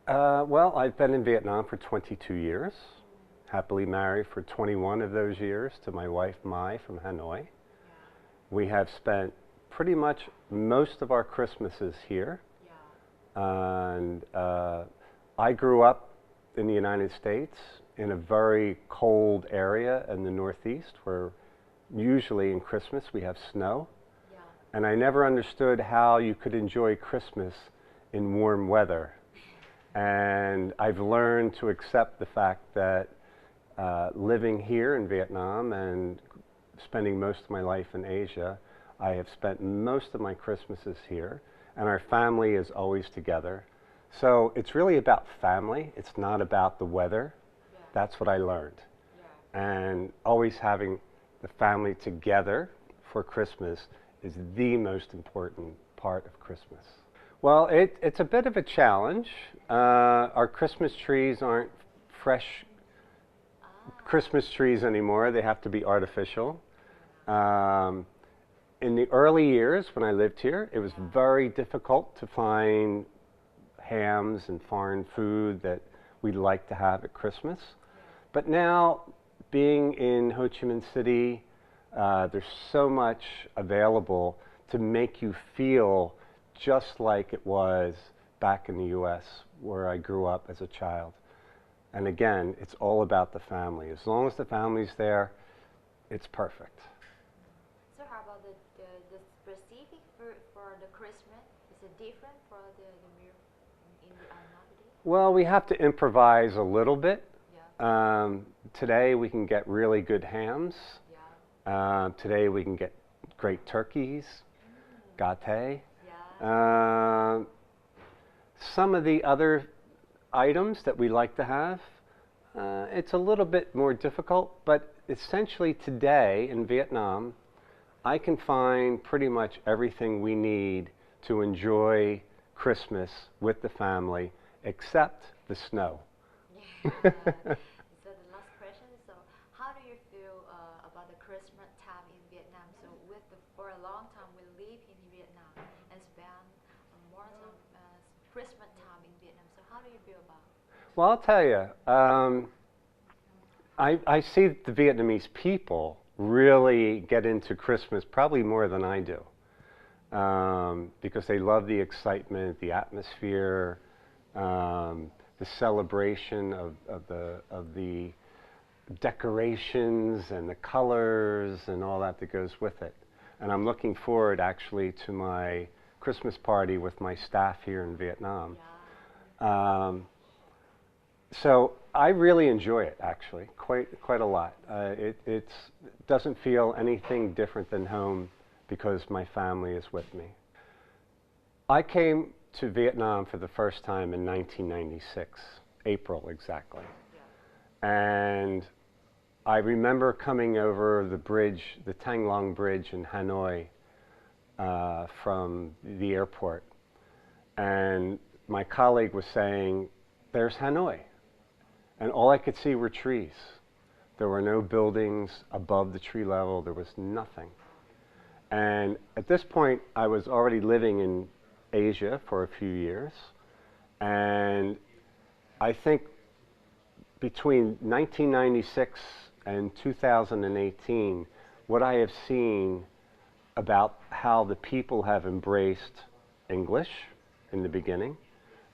Well, I've been in Vietnam for 22 years, happily married for 21 of those years to my wife Mai from Hanoi. Yeah, We have spent pretty much most of our Christmases here, yeah, and I grew up in the United States in a very cold area in the Northeast where usually in Christmas we have snow, yeah. and I never understood how you could enjoy Christmas in warm weather. And I've learned to accept the fact that living here in Vietnam and spending most of my life in Asia, I have spent most of my Christmases here, and our family is always together. So it's really about family. It's not about the weather. Yeah, That's what I learned. yeah, And always having the family together for Christmas is the most important part of Christmas. Well, it's a bit of a challenge. Our Christmas trees aren't fresh ah, Christmas trees anymore. They have to be artificial. Um, in the early years when I lived here, it was yeah, very difficult to find hams and foreign food that we'd like to have at Christmas. yeah, But now, being in Ho Chi Minh City, there's so much available to make you feel just like it was back in the US where I grew up as a child. And again, it's all about the family. As long as the family's there, it's perfect. So how about the specific for the Christmas? Is it different for the meal in the nowadays? Well, we have to improvise a little bit. Yeah, Today we can get really good hams. yeah, Today we can get great turkeys, gâté. yeah, Uh, some of the other items that we like to have, it's a little bit more difficult, but essentially today in Vietnam, I can find pretty much everything we need to enjoy Christmas with the family, except the snow. yeah. So the last question is, so how do you feel about the Christmas time in Vietnam? So for a long time we live in Vietnam and spend more time Christmas time in Vietnam. So how do you feel about? Well, I'll tell you, I see the Vietnamese people really get into Christmas probably more than I do, because they love the excitement, the atmosphere, the celebration of the decorations and the colors and all that goes with it. And I'm looking forward actually to my Christmas party with my staff here in Vietnam. Yeah, Um, so I really enjoy it actually, quite a lot. It doesn't feel anything different than home because my family is with me. I came to Vietnam for the first time in 1996, April exactly. yeah, And I remember coming over the bridge, the Thang Long Bridge in Hanoi, from the airport. And my colleague was saying, "There's Hanoi." And all I could see were trees. There were no buildings above the tree level. There was nothing. And at this point, I was already living in Asia for a few years. And I think between 1996 and 2018, what I have seen about how the people have embraced English in the beginning,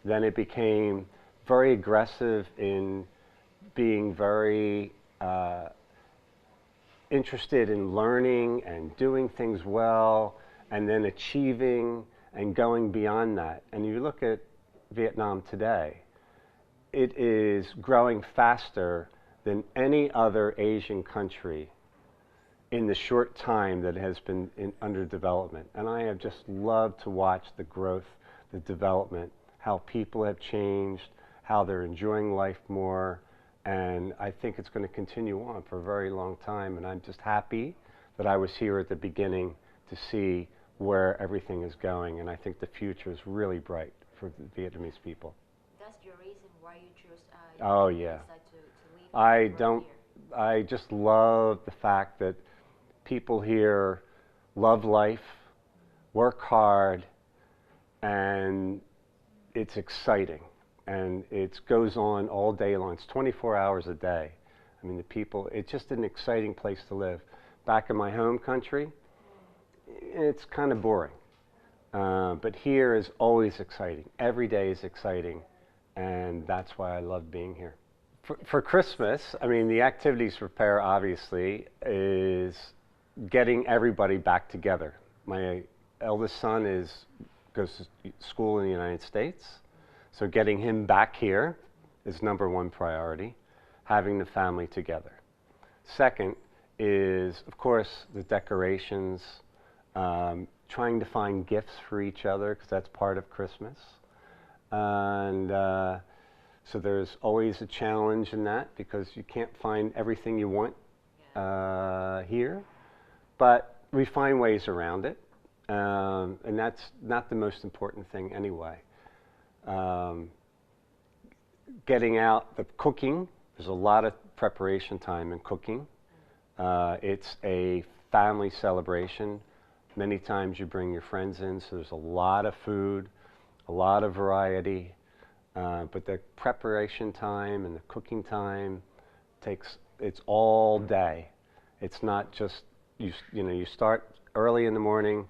then it became very aggressive in being very interested in learning and doing things well, and then achieving and going beyond that. And you look at Vietnam today, it is growing faster than any other Asian country in the short time that it has been under development. And I have just loved to watch the growth, the development, how people have changed, how they're enjoying life more, and I think it's going to continue on for a very long time. And I'm just happy that I was here at the beginning to see where everything is going. And I think the future is really bright for the Vietnamese people. that's your reason why you choose. Oh You yeah. decide to live I right don't, here. I just love the fact that people here love life, work hard, and it's exciting. and it goes on all day long. It's 24 hours a day. I mean, the people, it's just an exciting place to live. Back in my home country, it's kind of boring. But here is always exciting. Every day is exciting, and that's why I love being here. For Christmas, I mean, the activities prepare obviously is getting everybody back together. My eldest son goes to school in the United States, so getting him back here is number one priority, having the family together. Second is, of course, the decorations, trying to find gifts for each other, because that's part of Christmas. And so there's always a challenge in that, because you can't find everything you want here. But we find ways around it. And that's not the most important thing anyway. Getting out, the cooking, there's a lot of preparation time in cooking. It's a family celebration. Many times you bring your friends in, so there's a lot of food, a lot of variety. But the preparation time and the cooking time it's all day. It's not just, you start early in the morning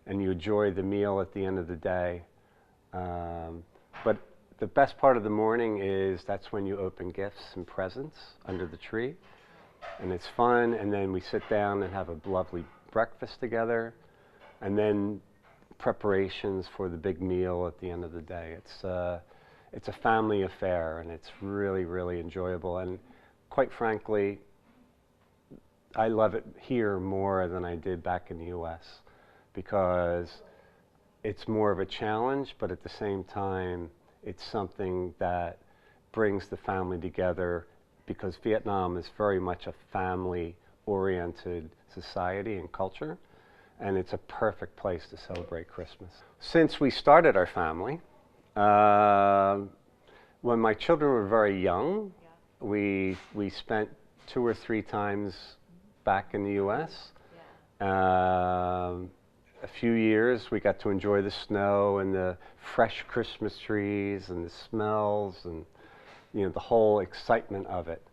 and you enjoy the meal at the end of the day. But the best part of the morning is that's when you open gifts and presents under the tree. And it's fun, and then we sit down and have a lovely breakfast together, and then preparations for the big meal at the end of the day. It's a family affair, and it's really, really enjoyable. And quite frankly, I love it here more than I did back in the U.S. because it's more of a challenge, but at the same time, it's something that brings the family together, because Vietnam is very much a family-oriented society and culture, and it's a perfect place to celebrate Christmas. Since we started our family, when my children were very young, we spent 2 or 3 times back in the U.S. A few years we got to enjoy the snow and the fresh Christmas trees and the smells and the whole excitement of it.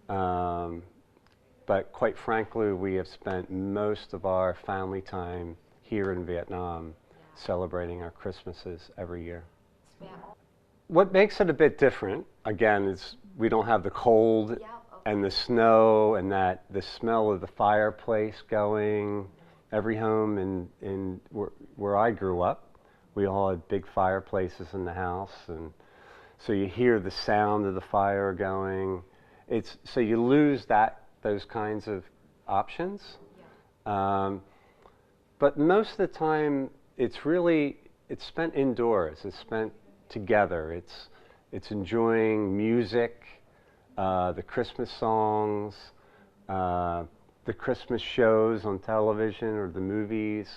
But quite frankly, we have spent most of our family time here in Vietnam celebrating our Christmases every year. What makes it a bit different, again, is we don't have the cold and the snow and the smell of the fireplace going. Every home in where I grew up, we all had big fireplaces in the house, and so you hear the sound of the fire going. So you lose those kinds of options. But most of the time, it's spent indoors. It's spent together. It's enjoying music, the Christmas songs, the Christmas shows on television or the movies,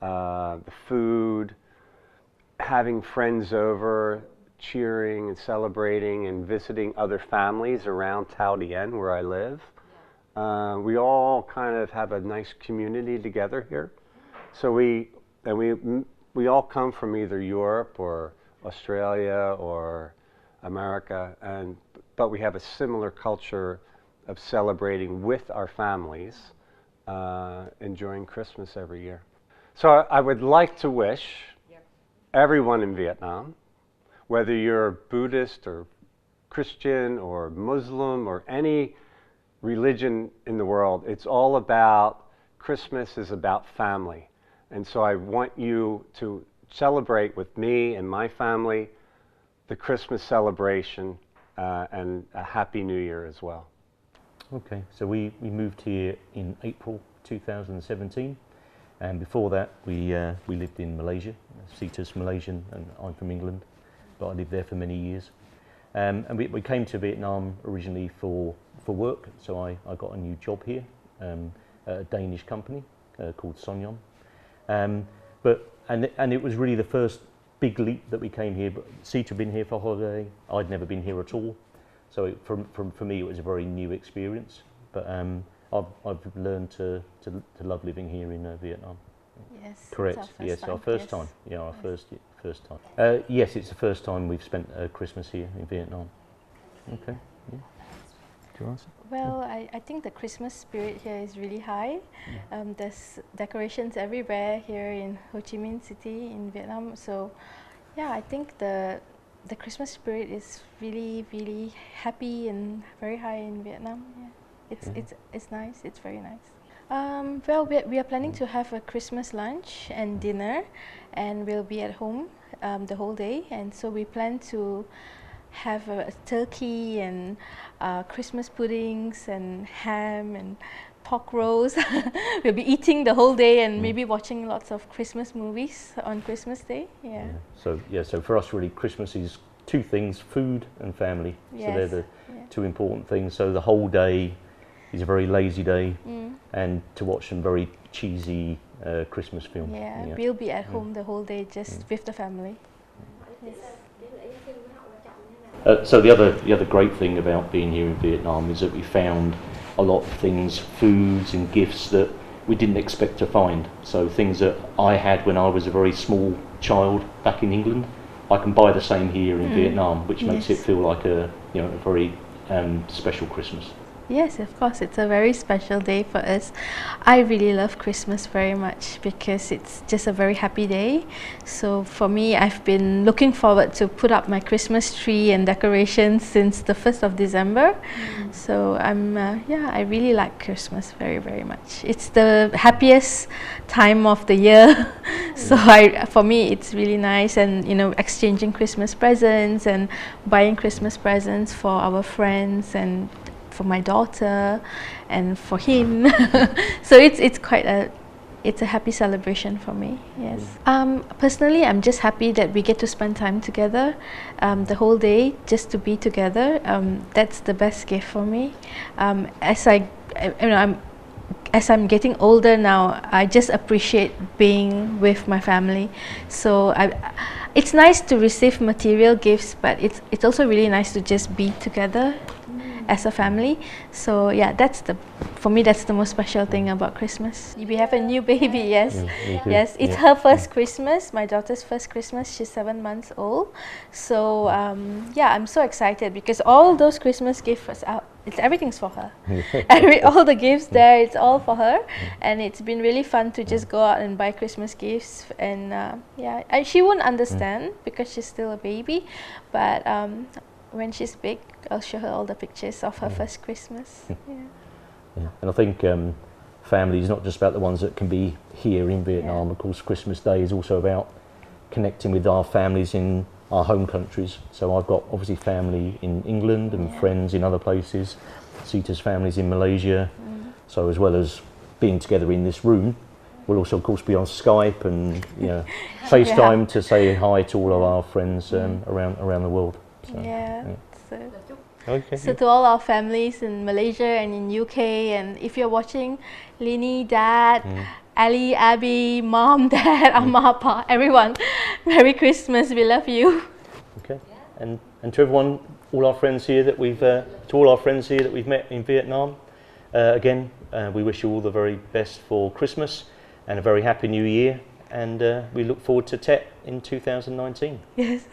the food, having friends over, cheering and celebrating and visiting other families around Thao Dien, where I live. We all kind of have a nice community together here. So we all come from either Europe or Australia or America, but we have a similar culture of celebrating with our families, enjoying Christmas every year. So I would like to wish everyone in Vietnam, whether you're Buddhist or Christian or Muslim or any religion in the world, it's all about, Christmas is about family. And so I want you to celebrate with me and my family the Christmas celebration and a Happy New Year as well. Okay, so we moved here in April 2017, and before that we lived in Malaysia. Sita's Malaysian and I'm from England, but I lived there for many years. And we came to Vietnam originally for work, so I got a new job here at a Danish company called Sonyeon. And it was really the first big leap that we came here. But Sita had been here for holiday. I'd never been here at all, so for me it was a very new experience. But I've learned to love living here in Vietnam. Yes. Correct. Yes, our first time. Yeah, our First time. Yes, it's the first time we've spent Christmas here in Vietnam. Okay. Yeah. Do you answer? Well, I think the Christmas spirit here is really high. There's decorations everywhere here in Ho Chi Minh City in Vietnam. So, yeah, I think the Christmas spirit is really, really happy and very high in Vietnam. Yeah. It's nice. It's very nice. Well, we are planning to have a Christmas lunch and dinner, and we'll be at home the whole day. And so we plan to have a turkey and Christmas puddings and ham and pork rolls. We'll be eating the whole day and maybe watching lots of Christmas movies on Christmas Day. Yeah. So for us, really, Christmas is two things: food and family. Yes. So they're the two important things. So the whole day is a very lazy day, and to watch some very cheesy Christmas film. Yeah, we'll be at home the whole day just with the family. Yes. So the other great thing about being here in Vietnam is that we found a lot of things, foods and gifts that we didn't expect to find. So things that I had when I was a very small child back in England, I can buy the same here in Vietnam, which makes it feel like a very special Christmas. Yes, of course, it's a very special day for us. I really love Christmas very much because it's just a very happy day. So for me, I've been looking forward to put up my Christmas tree and decorations since the 1st of December. So I really like Christmas very, very much. It's the happiest time of the year. So for me, it's really nice, and exchanging Christmas presents and buying Christmas presents for our friends and for my daughter and for him. So it's quite a happy celebration for me. Yes. Personally, I'm just happy that we get to spend time together the whole day, just to be together. That's the best gift for me. As I'm getting older now, I just appreciate being with my family. So it's nice to receive material gifts, but it's also really nice to just be together as a family. So yeah, for me that's the most special thing about Christmas. We have a new baby. Yes. Yes, it's her first Christmas, my daughter's first Christmas. She's 7 months old. So I'm so excited because all those Christmas gifts everything's for her. All the gifts there, it's all for her. And it's been really fun to just go out and buy Christmas gifts. And she won't understand because she's still a baby, but when she's big, I'll show her all the pictures of her first Christmas. And I think family is not just about the ones that can be here in Vietnam. Of course, Christmas Day is also about connecting with our families in our home countries. So I've got obviously family in England and friends in other places. Sita's family's in Malaysia. So as well as being together in this room, we'll also of course be on Skype and FaceTime to say hi to all of our friends around the world. So to all our families in Malaysia and in UK, and if you're watching, Lini, Dad, Ali, Abby, Mom, Dad, Amma, Pa, everyone, Merry Christmas, we love you. Okay, and to everyone, all our friends here that we've met in Vietnam, again, we wish you all the very best for Christmas and a very happy New Year, and we look forward to Tet in 2019. Yes.